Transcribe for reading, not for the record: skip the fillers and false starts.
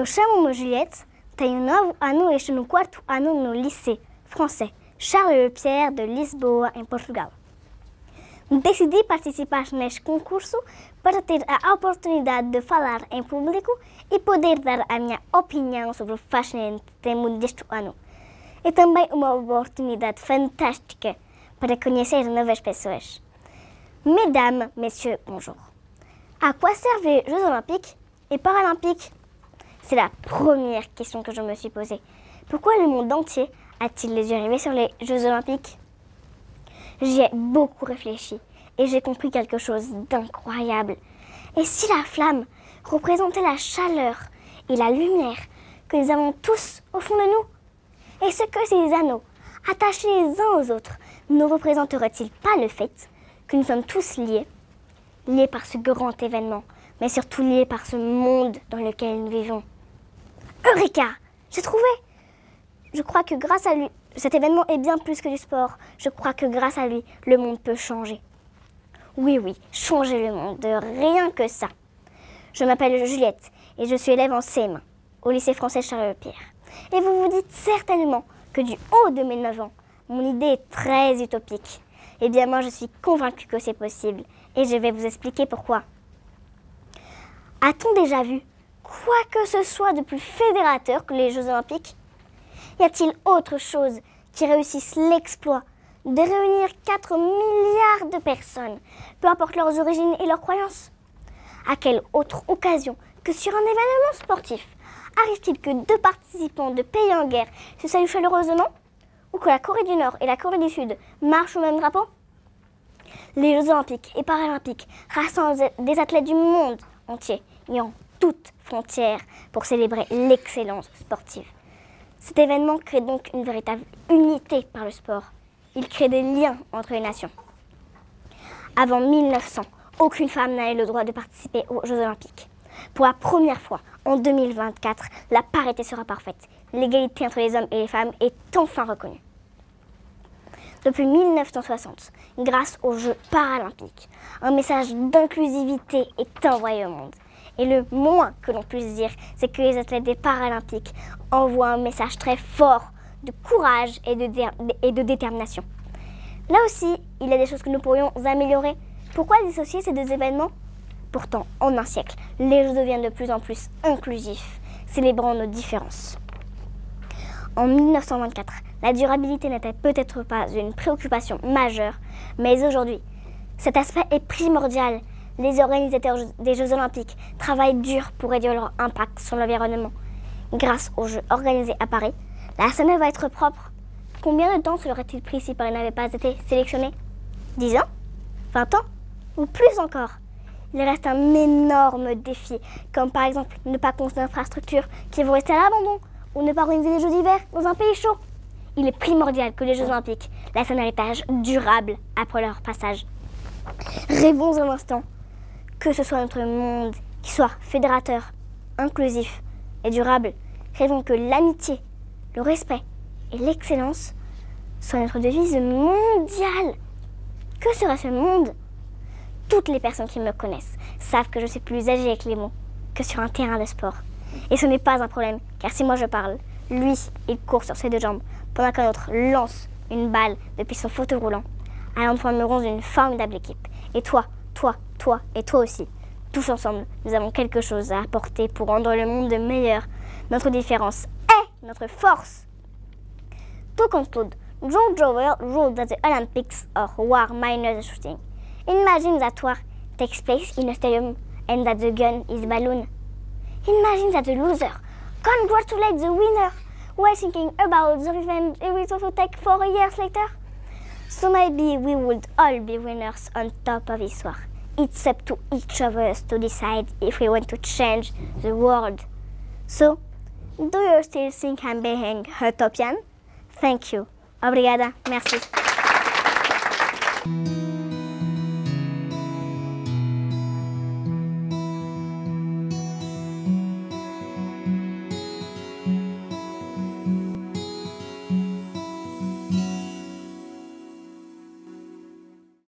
Eu chamo-me Juliette, tenho 9 anos e estou no 4º ano no liceu francês Charles Lepierre de Lisboa, em Portugal. Decidi participar neste concurso para ter a oportunidade de falar em público e poder dar a minha opinião sobre o fascinante tema deste ano. É também uma oportunidade fantástica para conhecer novas pessoas. Mesdames, messieurs, bonjour. À quoi servent les Jeux Olympiques et Paralympiques? C'est la première question que je me suis posée. Pourquoi le monde entier a-t-il les yeux rivés sur les Jeux Olympiques? J'y ai beaucoup réfléchi et j'ai compris quelque chose d'incroyable. Et si la flamme représentait la chaleur et la lumière que nous avons tous au fond de nous? Est-ce que ces anneaux, attachés les uns aux autres, ne représenteraient-ils pas le fait que nous sommes tous liés par ce grand événement, mais surtout liés par ce monde dans lequel nous vivons? Eureka! J'ai trouvé! Je crois que grâce à lui, cet événement est bien plus que du sport. Je crois que grâce à lui, le monde peut changer. Oui, changer le monde, rien que ça. Je m'appelle Juliette et je suis élève en CM1 au lycée français Charles Lepierre. Et vous vous dites certainement que du haut de mes 9 ans, mon idée est très utopique. Eh bien moi je suis convaincue que c'est possible et je vais vous expliquer pourquoi. A-t-on déjà vu quoi que ce soit de plus fédérateur que les Jeux Olympiques? Y a-t-il autre chose qui réussisse l'exploit de réunir 4 milliards de personnes, peu importe leurs origines et leurs croyances? À quelle autre occasion que sur un événement sportif arrive-t-il que 2 participants de pays en guerre se saluent chaleureusement? Ou que la Corée du Nord et la Corée du Sud marchent au même drapeau? Les Jeux Olympiques et Paralympiques rassemblent des athlètes du monde entier et en toute frontière pour célébrer l'excellence sportive. Cet événement crée donc une véritable unité par le sport. Il crée des liens entre les nations. Avant 1900, aucune femme n'avait le droit de participer aux Jeux Olympiques. Pour la première fois, en 2024, la parité sera parfaite. L'égalité entre les hommes et les femmes est enfin reconnue. Depuis 1960, grâce aux Jeux Paralympiques, un message d'inclusivité est envoyé au monde. Et le moins que l'on puisse dire, c'est que les athlètes des Paralympiques envoient un message très fort de courage et de détermination. Là aussi, il y a des choses que nous pourrions améliorer. Pourquoi dissocier ces 2 événements? Pourtant, en un siècle, les Jeux deviennent de plus en plus inclusifs, célébrant nos différences. En 1924, la durabilité n'était peut-être pas une préoccupation majeure, mais aujourd'hui, cet aspect est primordial. Les organisateurs des Jeux Olympiques travaillent dur pour réduire leur impact sur l'environnement. Grâce aux Jeux organisés à Paris, la scène va être propre. Combien de temps cela aurait-il pris si Paris n'avait pas été sélectionné? 10 ans? 20 ans? Ou plus encore? Il reste un énorme défi, comme par exemple ne pas construire d'infrastructures qui vont rester à l'abandon, ou ne pas organiser des Jeux d'hiver dans un pays chaud. Il est primordial que les Jeux Olympiques laissent un héritage durable après leur passage. Rêvons un instant que ce soit notre monde qui soit fédérateur, inclusif et durable. Rêvons que l'amitié, le respect et l'excellence soient notre devise mondiale. Que serait ce monde? Toutes les personnes qui me connaissent savent que je suis plus âgée avec les mots que sur un terrain de sport. Et ce n'est pas un problème, car si moi je parle, lui, il court sur ses 2 jambes, pendant qu'un autre lance une balle depuis son fauteuil roulant. Alors nous formerons une formidable équipe. Et toi et toi aussi. Tous ensemble, nous avons quelque chose à apporter pour rendre le monde meilleur. Notre différence est notre force. To conclude, John Jower ruled that the Olympics are war minus the shooting. Imagine that war takes place in a stadium and that the gun is a balloon. Imagine that the loser congratulates the winner while thinking about the revenge it will take 4 years later. So maybe we would all be winners on top of this war. It's up to each of us to decide if we want to change the world. So, do you still think I'm being utopian? Thank you. Obrigada. Merci.